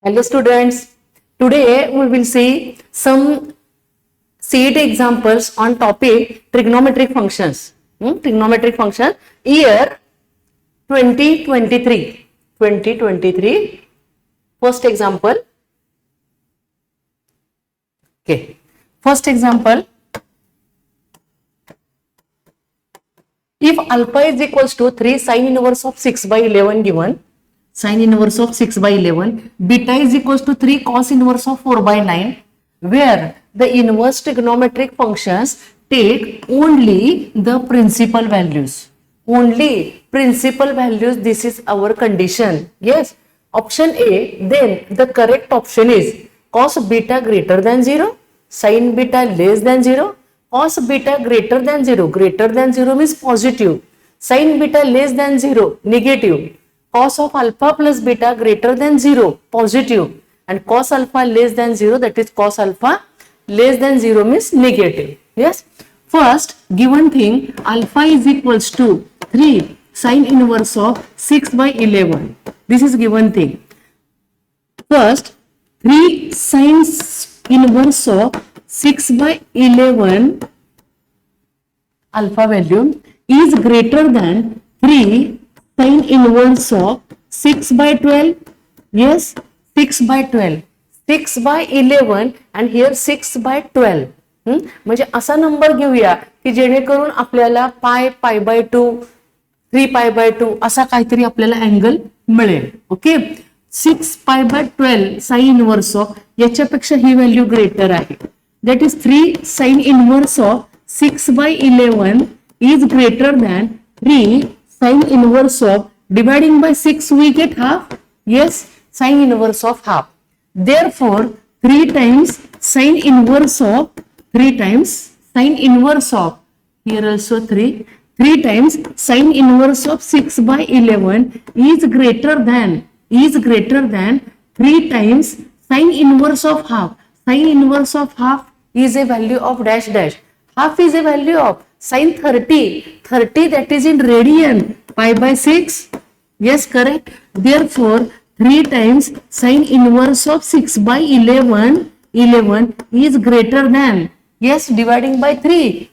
Hello students, today we will see some CET examples on topic trigonometric functions. Trigonometric function year 2023. 2023 first example. Okay, first example, if alpha is equals to 3 sin inverse of 6 by 11 given, sin inverse of 6 by 11, beta is equals to 3 cos inverse of 4 by 9, where the inverse trigonometric functions take only the principal values. Only principal values, this is our condition. Yes, option A, then the correct option is cos beta greater than 0, sin beta less than 0, cos beta greater than 0 means positive, sin beta less than 0 negative, cos of alpha plus beta greater than 0 positive, and cos alpha less than 0, that is cos alpha less than 0 means negative. Yes, first given thing, alpha is equals to 3 sin inverse of 6 by 11, this is given thing. First 3 sin inverse of 6 by 11 alpha value is greater than 3 sin inverse of 6 by 12. Yes, 6 by 12, 6 by 11 and here 6 by 12. म्हणजे असा number घेऊया की जेणेकरून आपल्याला पाय पाय by 2 3 pi by 2 असा काहीतरी आपल्याला अँगल मिळेल. Okay, 6 pi by 12 sine inverse of, याच्यापेक्षा ही व्हॅल्यू ग्रेटर आहे. That is 3 sine inverse of 6 by 11 is greater than 3 sin inverse of, dividing by 6 we get half. Yes, sin inverse of half. Therefore 3 times sin inverse of, 3 times sin inverse of, here also 3 times sin inverse of 6 by 11 is greater than 3 times sin inverse of half. Sin inverse of half is a value of dash dash. Half is a value of sin 30, that is in radian, pi by 6. Yes, correct. Therefore 3 times sin inverse of 6 by 11 is greater than, yes, dividing by 3,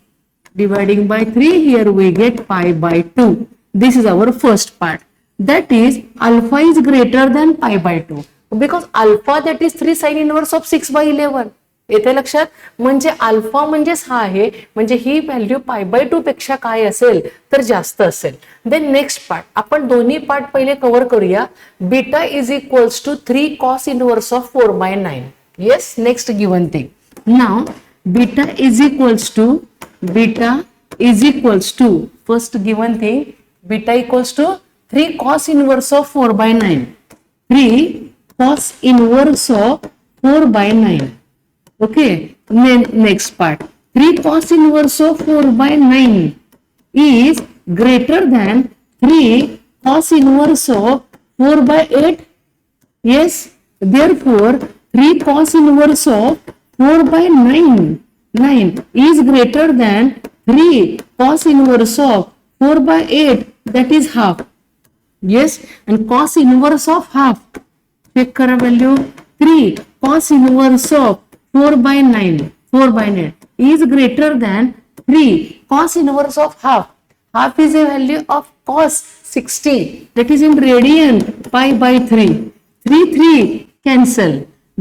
here we get pi by 2. This is our first part, that is alpha is greater than pi by 2, because alpha, that is 3 sin inverse of 6 by 11. येथे लक्षात, म्हणजे alpha म्हणजेच हा आहे, म्हणजे ही value पाय by 2 पेक्षा काय असेल तर जास्त असेल. देन नेक्स्ट पार्ट, आपण दोन्ही पार्ट पहिले कव्हर करूया. Beta is equals to 3 cos inverse of 4 by 9. Yes, next given thing. Now beta is equals to first given thing, beta equals to 3 cos inverse of 4 by 9. 3 cos inverse of 4 by 9. Okay, next part, 3 cos inverse of 4 by 9 is greater than 3 cos inverse of 4 by 8. Yes, therefore 3 cos inverse of 4 by 9 is greater than 3 cos inverse of 4 by 8, that is half. Yes, and cos inverse of half, check kara value, 3 cos inverse of 4 by 9 is greater than 3 cos inverse of half. Half is a value of cos 60, that is in radian, pi by 3. 3 cancel.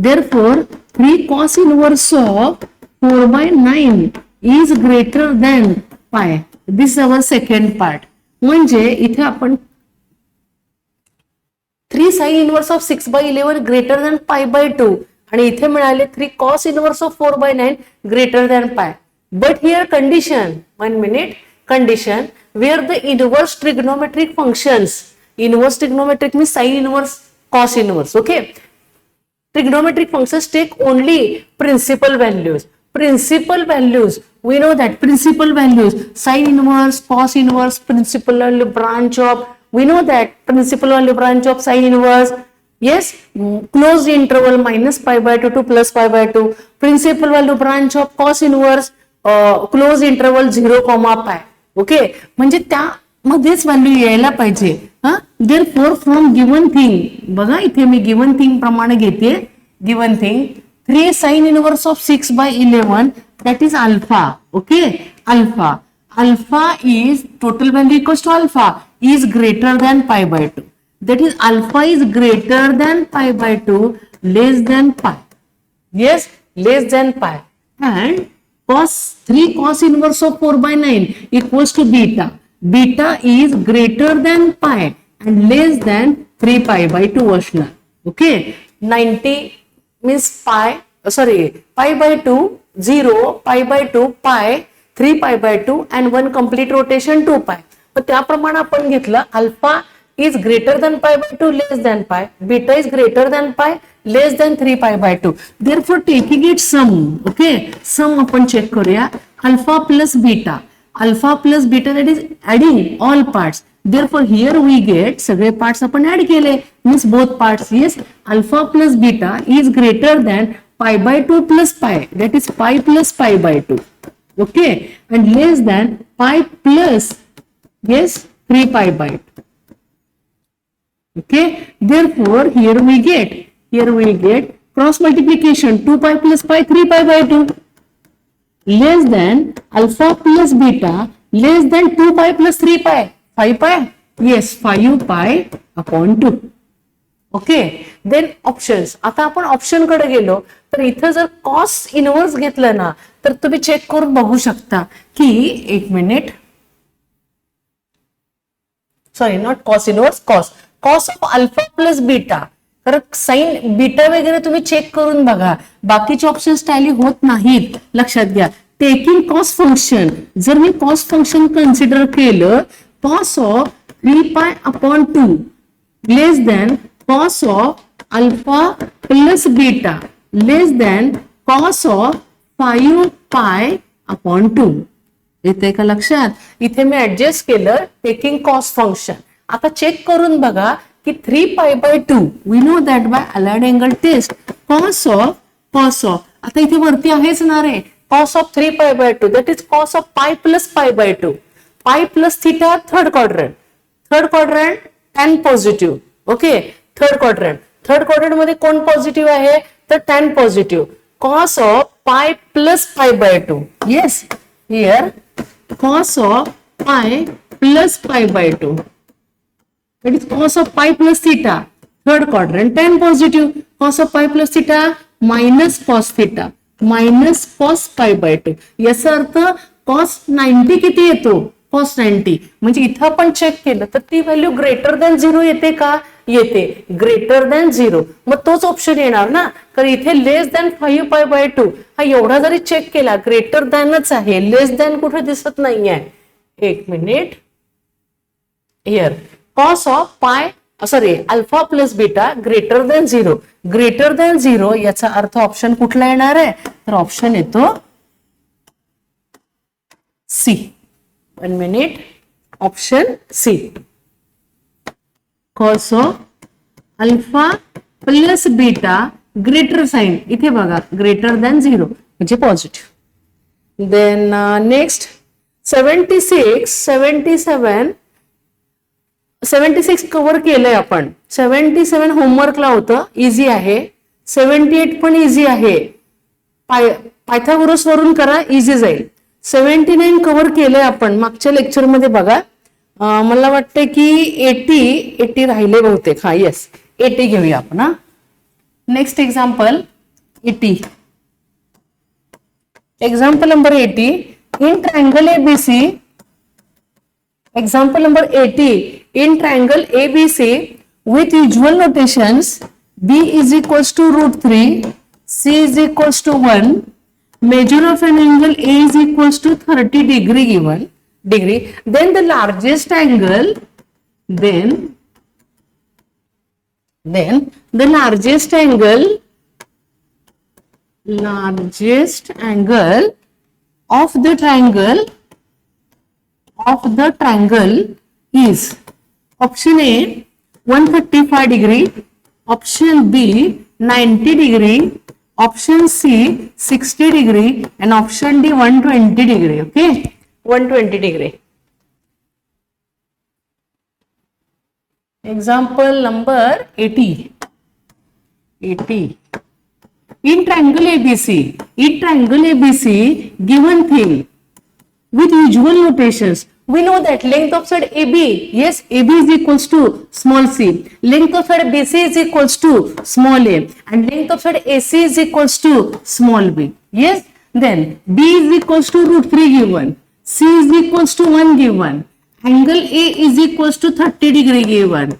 Therefore 3 cos inverse of 4 by 9 is greater than pi. This is our second part. म्हणजे इथे आपण 3 sin inverse of 6 by 11 greater than pi by 2, आणि इथे मिळाले 3 cos inverse of 4 by 9 greater than pi. But here condition, 1 minute, condition where the inverse trigonometric functions, inverse trigonometric means sin inverse, cos inverse. Okay, trigonometric functions take only principal values. Principal values, we know that principal values, sin inverse, cos inverse, principal value branch of, we know that principal value branch of sin inverse. Yes, closed interval minus pi by 2 to plus pi by 2, principal value branch of cos inverse, closed interval 0, pi. Okay, म्हणजे त्यामध्येच value यायला पाहिजे. Therefore from given thing, बघा इथे मी given thing प्रमाणे घेते. Given thing 3 sin inverse of 6 by 11, that is alpha. Okay, alpha is total value equals to alpha is greater than pi by 2. That is alpha is greater than pi by 2, less than pi. Yes, less than pi. And 3 cos inverse of 4 by 9 equals to beta. Beta is greater than pi and less than 3 pi by 2 असणार. Okay, 90 means pi, pi by 2, 0, pi by 2, pi, 3 pi by 2 and 1 complete rotation 2 pi. तर त्याप्रमाणे आपण घेतलं alpha is greater than pi by 2, less than pi. Beta is greater than pi, less than 3 pi by 2. Therefore taking it sum, okay, sum आपण check करूया. Alpha plus beta that is adding all parts. Therefore here we get सगळे parts आपण add केले, means both parts. Yes, alpha plus beta is greater than pi by 2 plus pi, that is pi plus pi by 2. Okay, and less than pi plus, yes, 3 pi by 2. Okay, therefore here we get cross multiplication 2 pi plus pi, 3 pi by 2, less than alpha plus beta less than 2 pi plus 3 pi, 5 pi, yes, 5 pi upon 2. Okay, then options. आता आपण option कडे गेलो तर इथं जर cos inverse घेतलं ना तर तुम्ही चेक करून बघू शकता की एक minute, sorry not cos inverse, cos of alpha plus beta. तर साइन बीटा वगैरे तुम्ही चेक करून बघा, बाकीचे ऑप्शन्स टॅली होत नाहीत. लक्षात घ्या, टेकिंग कॉस फंक्शन, जर मी कॉस फंक्शन कन्सिडर केलं, cos of 3 pi upon 2 less than cos of alpha plus beta less than cos of 5 pi upon 2. येते का लक्षात? इथे मी ऍडजस्ट केलं टेकिंग कॉस फंक्शन. आता चेक करून बघा की 3 pi by 2 we know that by allied angle test cos of आता इथे वरती आहेच ना रे, cos of 3 pi by 2 that is cos of पाय प्लस पाय बाय 2, पाय plus theta third quadrant tan positive. Okay, third quadrant मध्ये कोण पॉझिटिव्ह आहे तर tan पॉझिटिव्ह. कॉस ऑफ पाय प्लस पाय by 2, yes here cos of pi plus pi by 2. That is cos of pi plus theta. Third quadrant, tan positive. Cos of pi plus theta minus cos theta minus cos pi by 2. याचा अर्थ cos 90 किती येतो? cos 90. म्हणजे इथं आपण check केलं तर ती व्हॅल्यू ग्रेटर दॅन 0 येते का? येते, ग्रेटर दॅन 0. मग तोच ऑप्शन येणार ना, कारण इथे लेस दॅन 5 पाय बाय 2 हा एवढा जरी चेक केला ग्रेटर दॅनच आहे, लेस दॅन कुठे दिसत नाहीये. एक मिनिट, हियर कॉस ऑफ पाय alpha plus beta greater than 0 याचा अर्थ ऑप्शन कुठला येणार आहे तर ऑप्शन येतो C. 1 minute, option C. cos of alpha plus beta greater sign इथे बघा greater than 0 म्हणजे पॉझिटिव्ह. देन नेक्स्ट 76 कव्हर केलंय आपण. 77 होमवर्कला होतं, इझी आहे. 78 पण इझी आहे, पायथागोरस वरून करा, इझी जाईल. 79 कव्हर केलंय आपण मागच्या लेक्चर मध्ये बघा. मला वाटतं की 80 राहिले बहुतेक. हा येस, 80 घेऊया आपण. हा next example 80. Example number 80 in triangle ABC. Example number 80 in triangle ABC with usual notations b is equals to √3, c is equals to 1, measure of an angle a is equals to 30 degree given degree, then the largest angle the largest angle of the triangle is option A 135 degree, option B 90 degree, option C 60 degree and option D 120 degree. Okay, 120 degree. Example number 80. 80. In triangle ABC, given thing with usual notations. We know that length of side AB, yes, AB is equals to small c. Length of side BC is equals to small a. And length of side AC is equals to small b. Yes, then B is equals to root 3 given. C is equals to 1 given. Angle A is equals to 30 degree given.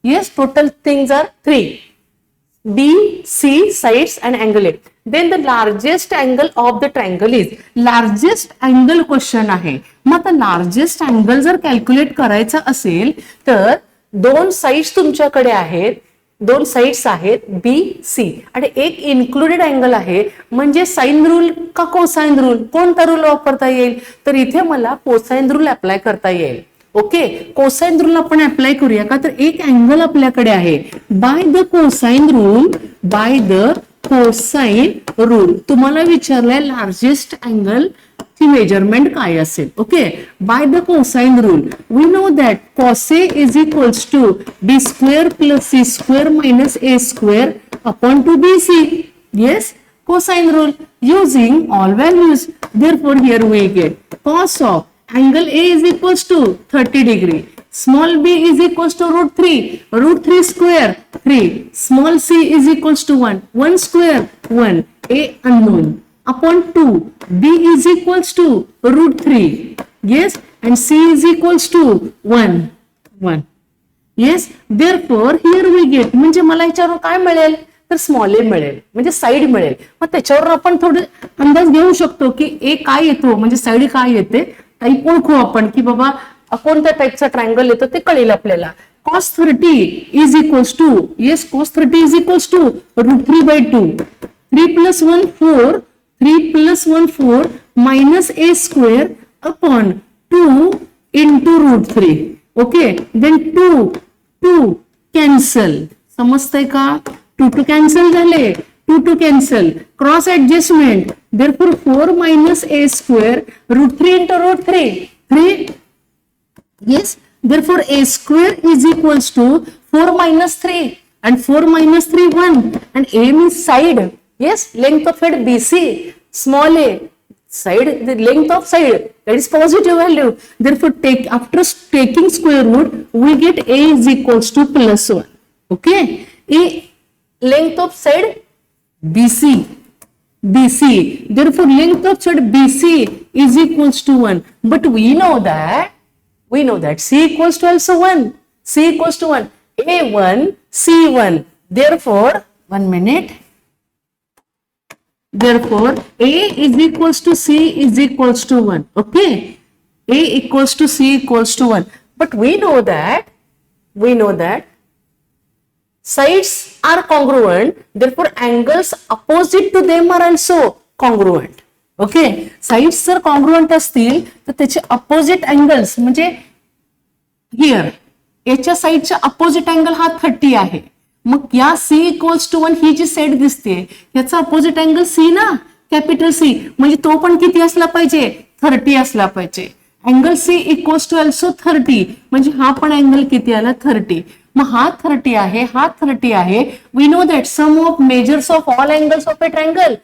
Yes, total things are 3. B, C, sides and angle A. Then the largest angle of the triangle is. Largest angle question आहे. मग आता largest angle जर calculate करायचा असेल तर दोन sides तुमच्याकडे आहेत. दोन साइड्स आहेत बी सी आणि एक इन्क्लुडेड अँगल आहे म्हणजे साइन रूल का कोसाइन रूल कोणता रूल वापरता येईल तर इथे मला कोसाइन रूल अप्लाय करता येईल. ओके कोसाइन रूल आपण अप्लाय करूया का तर एक अँगल आपल्याकडे आहे बाय द कोसाइन रूल तुम्हाला विचारलंय लार्जेस्ट अँगल ची मेजरमेंट काय असेल. Okay by the cosine rule we know that cos A is equals to b square plus c square minus a square upon 2bc. Yes, cosine rule using all values. Therefore here we get cos of angle A is equals to 30 degree. Small b is equals to root 3 square 3. Small c is equals to 1 square 1. A unknown upon 2. B is equals to root 3. Yes, and c is equals to 1. Yes, therefore here we get म्हणजे मला याच्यावर काय मिळेल तर small ए मिळेल म्हणजे side मिळेल. मग त्याच्यावर आपण थोडं अंदाज घेऊ शकतो की ए काय येतो म्हणजे साइड काय येते टाईप ओळखू आपण की बाबा कोणत्या टाईपचा ट्रायंगल येतो ते कळेल आपल्याला. cos 30 is equals to yes cos 30 is equals to root 3 by 2. 3 plus 1 4 3 plus 1 4 minus a square upon 2 into root 3. Okay, then 2 cancel. समजतंय का 2 cancel झाले 2 cancel cross adjustment therefore 4 minus a square root 3 into root 3. Yes, therefore a square is equals to 4 minus 3 and 4 minus 3 1 and a means side. Yes, length of side BC small a side the length of side that is positive value. Therefore after taking square root we get a is equals to plus 1. Okay, a length of side BC. Therefore length of side BC is equals to 1. But we know that C equals to also 1. C equals to 1. A1 C1. Therefore 1 minute. Therefore A is equals to C is equals to 1. Okay, A equals to C equals to 1. But we know that sides are congruent. Therefore angles opposite to them are also congruent. Okay, sides जर congruent असतील तर त्याचे opposite angles म्हणजे here याच्या साइडचा opposite angle हा 30 आहे. मग या C equals to 1 ही जी साइड दिसते याचा opposite angle C ना कॅपिटल C म्हणजे तो पण किती असला पाहिजे 30 असला पाहिजे. Angle C equals to also 30 म्हणजे हा पण अँगल किती आला 30. मग हा 30 आहे हा 30 आहे. We know that sum of measures of all angles of a triangle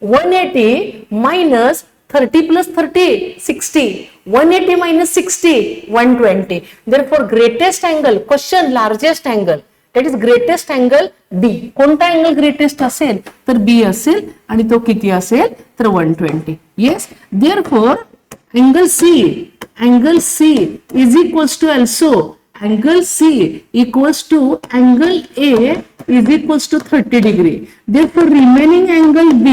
180 minus 30 plus 30 60. 180 minus 60 120. Therefore greatest angle question largest angle that is greatest angle B. कोणता अँगल ग्रेटेस्ट असेल तर B असेल आणि तो किती असेल तर 120. Yes, therefore angle C is equals to also angle C equals to angle A is equals to 30 degree. Therefore remaining angle B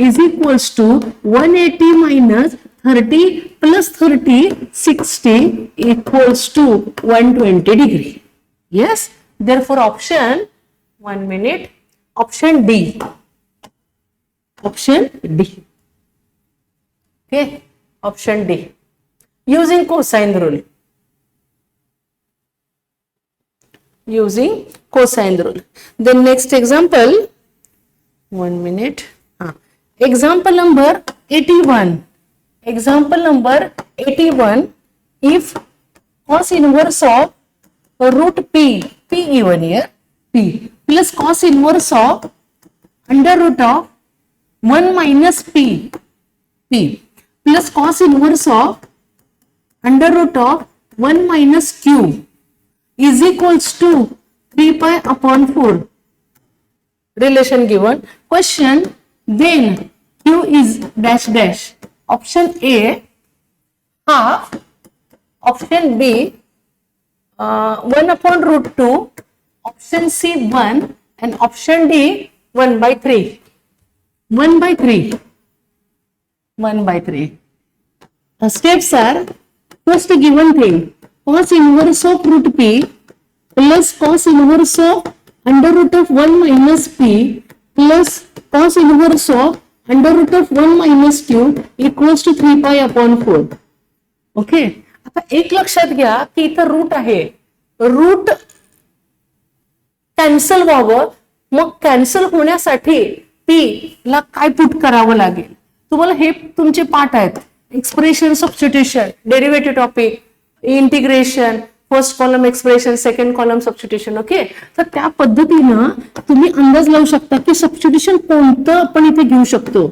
is equals to 180 minus 30 plus 30 60 equals to 120 degree. Yes, therefore option 1 minute option D. Okay, option D using cosine rule. Then next example 1 minute. Example number 81. If cos inverse of root p given here, p plus cos inverse of under root of 1 minus p plus cos inverse of under root of 1 minus q is equals to 3 pi upon 4. Relation given. Question, then q is dash dash. Option A half, option B 1 upon root 2, option C 1, and option D 1 by 3. 1 by 3. 1 by 3. Steps are, first given thing, cos inverse of root p plus cos inverse of under root of 1 minus p plus cos inverse of under root of 1 minus q equals to 3 pi upon 4. Okay, आता एक लक्षात घ्या की इथं route आहे, route cancel व्हावं, मग cancel होण्यासाठी पी ला काय पुट करावं लागेल. तुम्हाला हे तुमचे पाठ आहेत, expression substitution, derivative topic, integration, first column expression, second column substitution. Okay, तर त्या पद्धतीनं तुम्ही अंदाज लावू शकता की सबस्टिट्यूशन कोणतं आपण इथे घेऊ शकतो.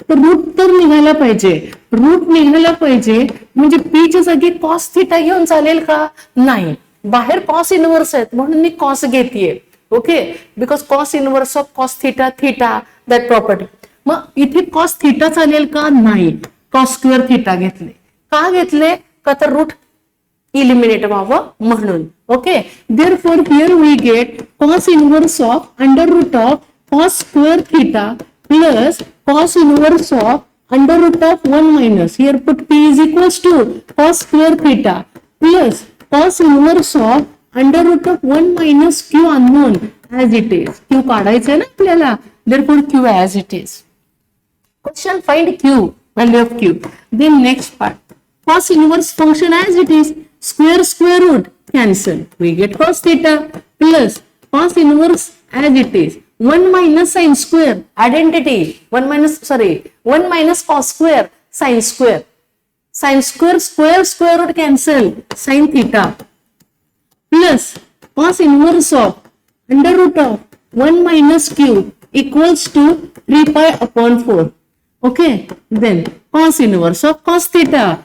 तर रूट तर निघायला पाहिजे, रूट निघायला पाहिजे म्हणजे पीच्या जागी कॉस थिटा घेऊन चालेल का? नाही, बाहेर कॉस इनवर्स आहेत म्हणून मी कॉस घेतेय. Okay, because cos inverse of cos theta theta that property. मग इथे कॉस थिटा चालेल का? नाही, कॉस स्क्वेअर थिटा घेतले. का घेतले? का तर रूट इलिमिनेट व्हावं म्हणून. Okay, therefore here we get cos inverse of under root of cos square theta plus cos inverse of under root of 1 minus, here put p is equals to cos square theta plus cos inverse of under root of 1 minus q unknown as it is. q काढायचं आहे ना आपल्याला, therefore q as it is. Question, find q, value of q. Then next part, cos inverse function as it is, square root cancel, we get cos theta plus cos inverse as it is 1 minus sin square, identity, 1 minus cos square sin square, square root cancel, sin theta plus cos inverse of under root of 1 minus q equals to 3 pi upon 4. Okay, then cos inverse of cos theta,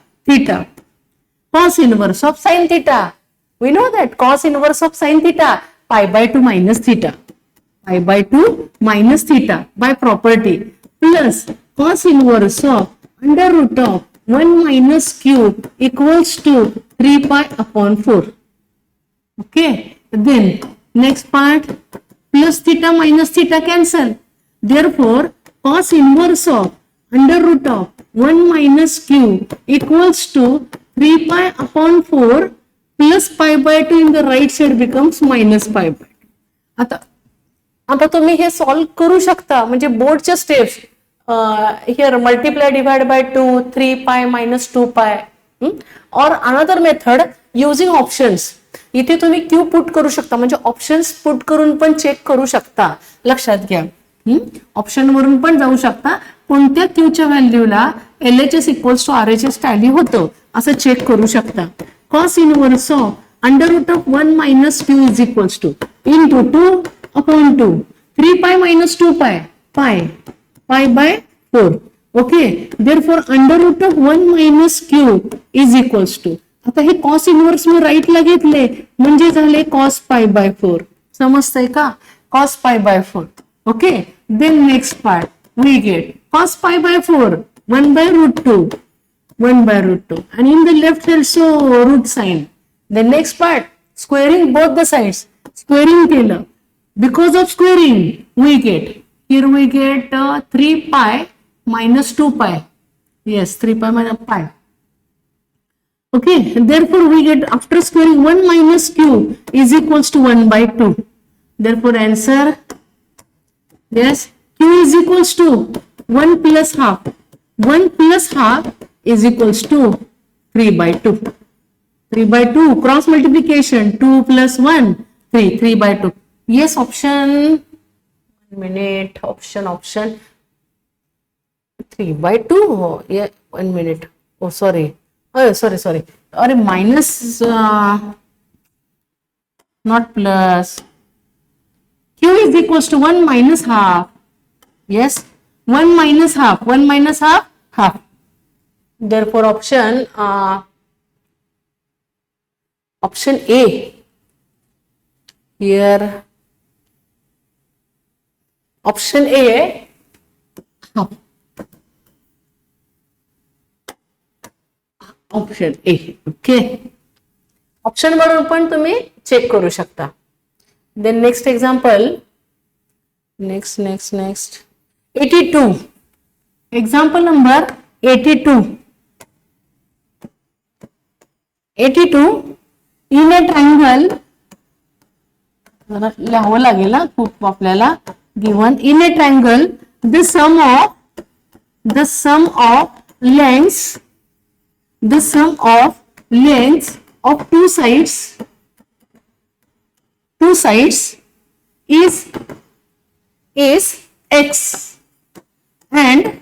cos inverse of sin theta, we know that cos inverse of sin theta pi by 2 minus theta, pi by 2 minus theta by property plus cos inverse of under root of 1 minus q equals to 3 pi upon 4. Okay, then next part, plus theta minus theta cancel, therefore cos inverse of under root of 1 minus q equals to 3 pi upon 4 plus pi by 2 in the right side becomes minus pi by 2. आता तुम्ही हे solve करू शकता, म्हणजे बोर्डच्या steps here multiply divide by 2, 3 pi minus 2 पाय, और another method using options. इथे तुम्ही क्यू पुट करू शकता, म्हणजे ऑप्शन्स पुट करून पण चेक करू शकता. लक्षात घ्या, ऑप्शन वरून पण जाऊ शकता, कोणत्या क्यूच्या व्हॅल्यूला LHS equals to RHS tally होतं असं चेक करू शकता. Cos inverse of under root of 1 minus Q is equals to into 2 upon 2, 3 pi minus 2 pi, pi by 4. Okay, therefore under root of 1 minus q is equals to, आता हे cos inverse मी right ला घेतले म्हणजे झाले cos pi by 4. समजतंय का? cos pi by 4. Okay, then next part we get cos pi by 4 1 by root 2, 1 by root 2, and in the left also root sign. The next part, squaring both the sides, squaring केलं. Because of squaring, we get 3 pi minus 2 pi. Yes, 3 pi minus pi. Okay, therefore we get after squaring 1 minus q is equals to 1 by 2. Therefore answer, yes, q is equals to 1 plus half. 1 plus half is equals to 3 by 2. 3 by 2 cross multiplication, 2 plus 1, 3 by 2. Yes, option, 1 minute, option 3 by 2. Oh, yeah, 1 minute. Oh, sorry. Oh, sorry. Or minus not plus. Q is equals to 1 minus half. Yes, 1 minus half, 1 minus half, half. Therefore, option A here. Option A, half. Option A. Okay. Option वरून पण तुम्ही check करू शकता. Then next example. Next. 82. Example number 82. 82. In a triangle. लिहावं लागेल ना खूप आपल्याला. Given in a triangle, the sum of of two sides is x, and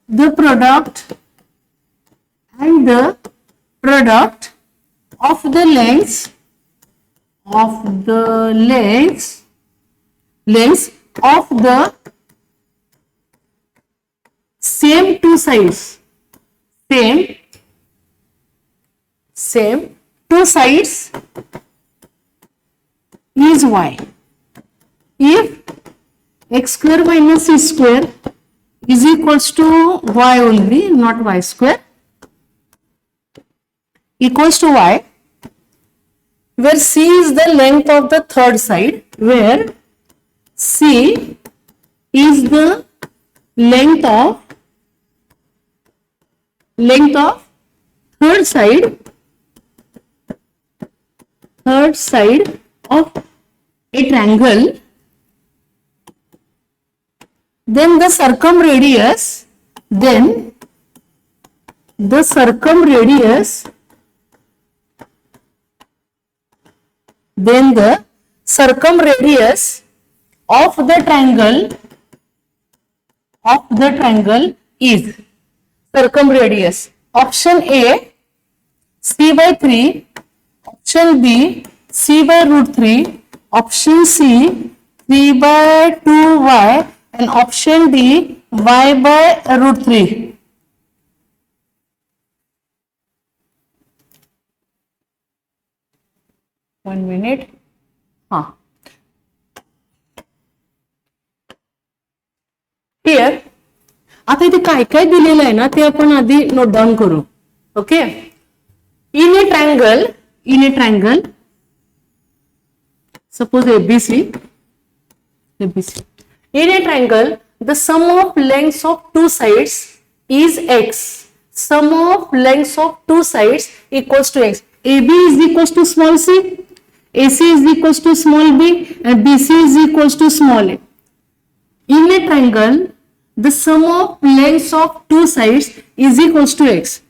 the product of the lengths of the same two sides is y. If x square minus c square is equals to y only, not y square, equals to y, where c is the length of the third side, where c is the length of third side of a triangle, then the circumradius of the triangle is circumradius. Option A, c by 3. Option B, c by root 3. Option C, 3 by 2y. And option D, y by root 3. One minute. Here, आता इथे काय काय दिलेलं आहे ना ते आपण आधी नोट डाउन करू. Okay. In a triangle, suppose ABC. In a triangle, the sum of lengths of two sides is x. Sum of lengths of two sides equals to x. AB is equals to small c, AC is equals to small b, and BC is equals to small a. In a triangle, the sum of lengths of two sides is equals to x.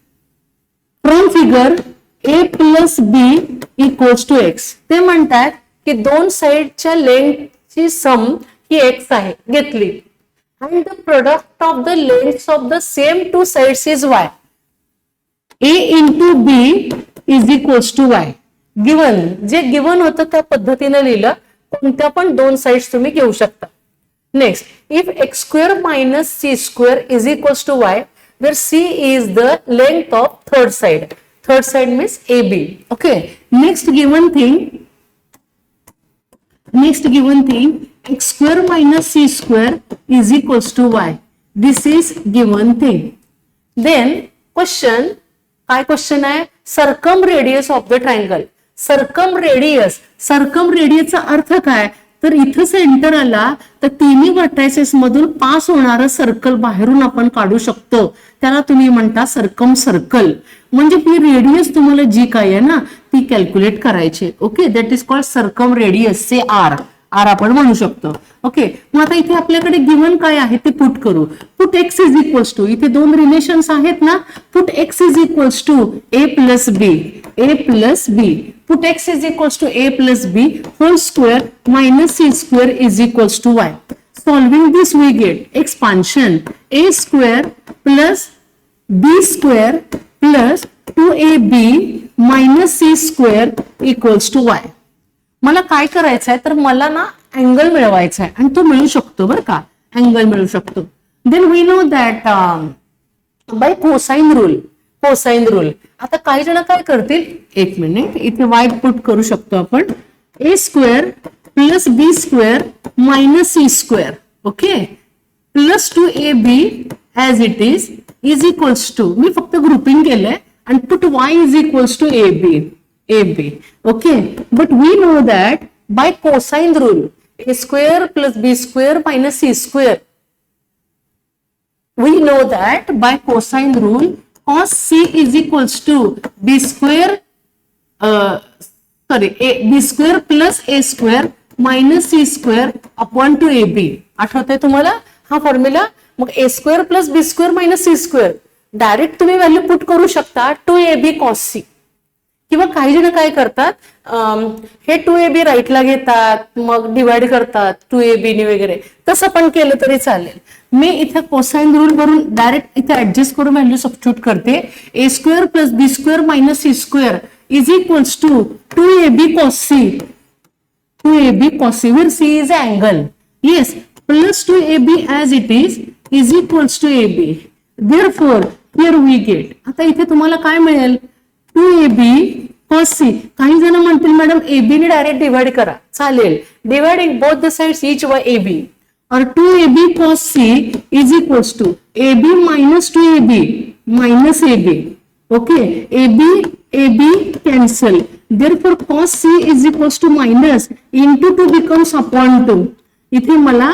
From figure, a plus b equals to x. ते म्हणतात की दोन साइडच्या लेंथची सम ही x आहे घेतली. And the product of the lengths of the same two sides is y. A into b is equals to y. Given, जे given होतं त्या पद्धतीने लिहिलं. कोणत्या पण दोन साइड्स तुम्ही घेऊ शकता. Next, if x square minus c square is equals to y, where c is the length of third side. Third side means AB. Okay. Next given thing, x square minus c square is equals to y. This is given thing. Then question, काय question आहे? Circumradius of the triangle. Circumradius चा अर्थ काय? तर इथं centre आला तर तिन्ही वर्टायसेस मधून पास होणारं सर्कल बाहेरून आपण काढू शकतो. त्याला तुम्ही म्हणता सर्कल. म्हणजे ही रेडियस तुम्हाला जी काय आहे ना ती कॅल्क्युलेट करायची. ओके. That is called circum radius. Say R आपण म्हणू शकतो. ओके. मग आता इथे आपल्याकडे गिवन काय आहे ते पुट करू. Put X is equals to, इथे दोन रिलेशन्स आहेत ना. Put X is equals to A plus B. Put x is equals to a plus b whole square minus c square is equals to y. Solving this we get expansion a square plus b square plus 2ab minus c square equals to y. मला काय करायचं आहे तर मला ना angle मिळवायचा आहे आणि तो मिळू शकतो बरं का, अँगल मिळू शकतो. Then we know that by cosine rule, cosine rule. आता काही जण काय करतील, एक मिनिट इथे वाय पुट करू शकतो आपण, A square plus B square minus C square, okay, plus 2ab as it is equals to, मी फक्त ग्रुपिंग केलंय and put y is equals to AB, okay, but we know that by cosine rule a square plus b square minus c square, we know that by cosine rule cos c is equals to b square b square plus a square minus c square upon 2ab. आठवतंय तुम्हाला हा formula? मग a square plus b square minus c square direct तुम्ही value put करू शकता 2ab cos c, किंवा काही जण काय करतात, हे 2ab राईटला घेतात मग डिवाइड करतात 2ab ने वगैरे, तसं पण केलं तरी चालेल. मी इथे कोसाइन रूल वरून डायरेक्ट इथे ऍडजस्ट करून व्हॅल्यू सबस्टिट्यूट करते. a square plus B square minus C square is equals to 2ab cos c, 2ab cos c where c is angle, yes, plus 2ab as it is equals to ab. Therefore here we get, आता इथे तुम्हाला काय मिळेल, 2ab cos c. काही जण म्हणतील madam ab ने direct divide करा, चालेल, dividing both the sides each by ab, और 2ab cos c is equals to ab minus 2ab minus ab, okay, ab cancel, therefore cos c is equals to minus into 2 becomes upon 2. इथे मला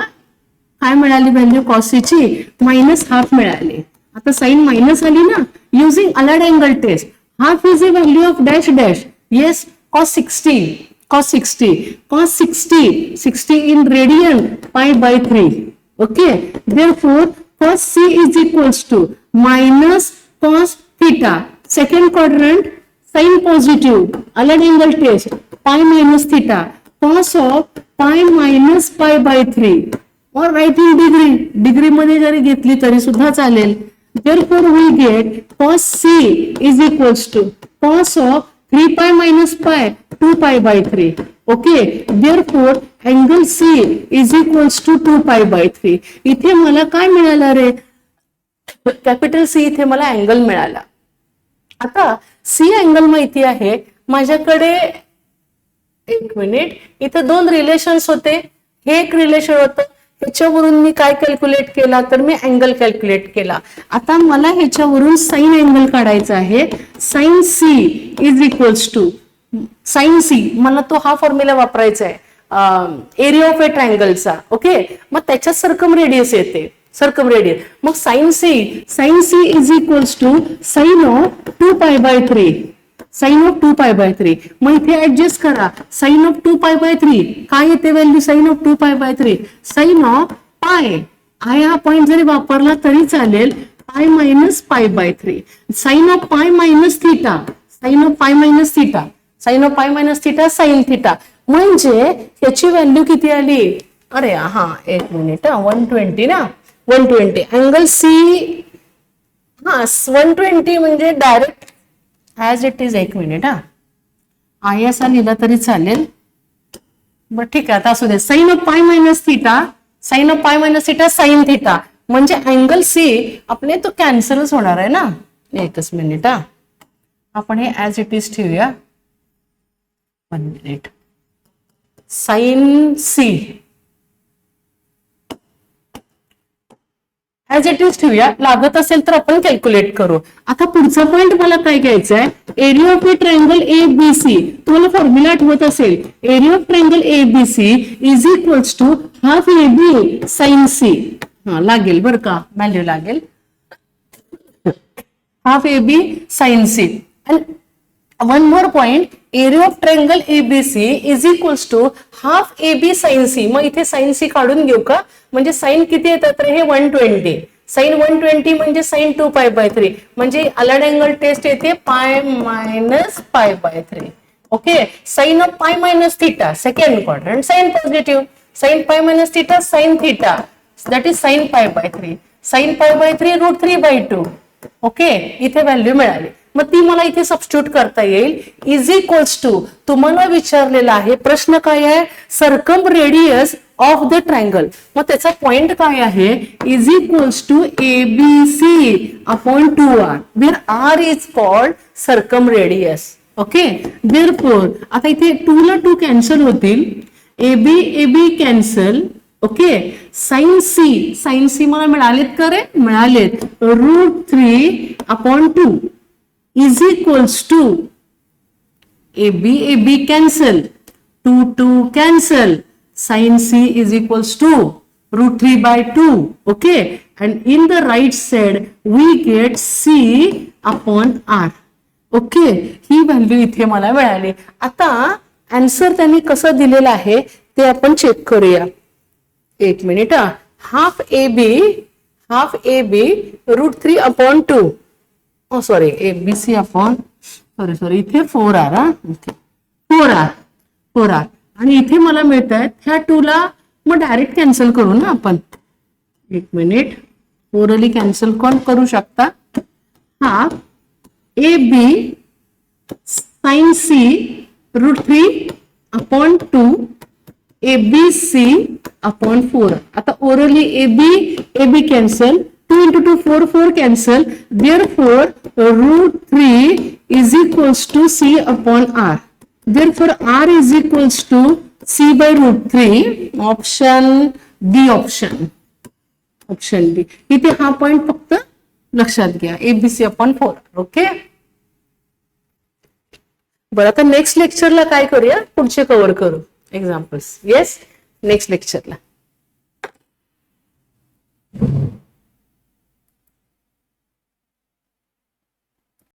काय मिळाली value cos c ची, minus half मिळाली. आता sine minus आली ना, using allied angle test, half is a value of dash dash, yes, cos 60 in radian pi by 3, okay, therefore cos c is equals to minus cos theta, second quadrant, sin positive, allied angle test, pi minus theta, cos of pi minus pi by 3, or writing degree मध्ये जरी घेतली तरी सुद्धा चालेल. Therefore we get cos c is equals to cos of 3 pi minus pi 2 pi by 3, okay, therefore angle c is equals to 2 pi by 3. इथे मला काय मिळालं रे, कॅपिटल C इथे मला अँगल मिळाला. आता C अँगल माहिती आहे माझ्याकडे, एक मिनिट, इथे दोन रिलेशन्स होते, हे एक रिलेशन होतं, ह्याच्यावरून मी काय कॅल्क्युलेट केला तर मी अँगल कॅल्क्युलेट केला. आता मला ह्याच्यावरून साइन अँगल काढायचा आहे, sine c is equals to, sine c मला तो हा फॉर्म्युला वापरायचा आहे एरिया ऑफ ए ट्रायंगलचा, ओके, मग त्याच्यात सर्कम रेडियस येते, सर्कम रेडियस, मग sine c is equals to sine of 2 pi by 3, sine of 2 pi by 3. मग इथे ऍडजस्ट करा, साइन ऑफ 2 पाय बाय 3 काय येते value, sign of 2 pi by 3, sine of pi, आय हा पॉइंट जरी वापरला तरी चालेल, pi minus pi by 3, sine of pi minus theta, sine of pi minus theta, sine of pi minus theta sine theta. म्हणजे याची व्हॅल्यू किती आली, अरे हा एक मिनिट, 120 ना, 120 अँगल सी, हा 120 म्हणजे डायरेक्ट ऍज इट इज, एक मिनिट, हा आय असा लिहिला तरी चालेल, बरं ठीक आहे, आता असू दे, sine of pi minus theta, sine of pi minus theta sine theta, म्हणजे अँगल सी आपले तो कॅन्सलच होणार आहे ना. एकच मिनिट, हा आपण हे ऍज इट इज ठेवूया, 1 minute, sine C as it is ठेवूया, लागत असेल तर आपण कॅल्क्युलेट करू. आता पुढचा पॉइंट मला काय घ्यायचा आहे, area of a triangle A B C, तुम्हाला फॉर्म्युला आठवत असेल, area of triangle A B C is equals to half A B sine C, हा लागेल बरं का, व्हॅल्यू लागेल half A B sine C. One more point, area of triangle A B C is equals to half A B sine C. मग इथे sign C काढून घेऊ का, म्हणजे साइन किती येतात तर हे 120, साइन 120 म्हणजे साइन 2 पाय बाय 3, म्हणजे अलाइड अँगल टेस्ट येते pi minus pi by 3, okay. Sine of pi minus theta, second quadrant, sine positive, sine pi minus theta sine theta, that is sine pi by 3, sine pi by 3 √3/2, okay. इथे value मिळाली. मग ती मला इथे substitute करता येईल. Is equals to, तुम्हाला विचारलेला आहे प्रश्न काय आहे, circumradius of the triangle. मग त्याचा पॉइंट काय आहे, is equals to ABC upon 2R, where R is called circum radius. Okay, therefore आता इथे 2 ला 2 कॅन्सल होतील, AB cancel. Okay, sine C मला मिळालेत का रे, मिळालेत. √3 upon 2 is equals to AB cancel, 2 cancel, sin C is equals to √3 by 2. Okay, and in the right side we get C upon R. Okay, he value इथे मला मिळाली. आता answer त्यांनी कसं दिलेलं आहे ते आपण चेक करूया. एक minute. Half A B √3 upon 2, sorry ABC upon sorry इथे 4R. 4R आणि इथे मला मिळत आहेत ह्या 2 ला मग डायरेक्ट कॅन्सल करू ना आपण. एक मिनिट, ओरली कॅन्सल कोण करू शकता. हा AB sin C √3 upon 2 ABC upon 4. आता orally AB cancel, 2 into 2 4 cancel, therefore √3 is equals to C upon R. Therefore R is equals to C by √3. Option B. Option बी. इथे हा point फक्त लक्षात घ्या, ABC अपॉन 4. ओके, बरं आता next लेक्चरला काय करूया, पुढचे कव्हर करू एक्झाम्पल्स. Yes, next लेक्चरला.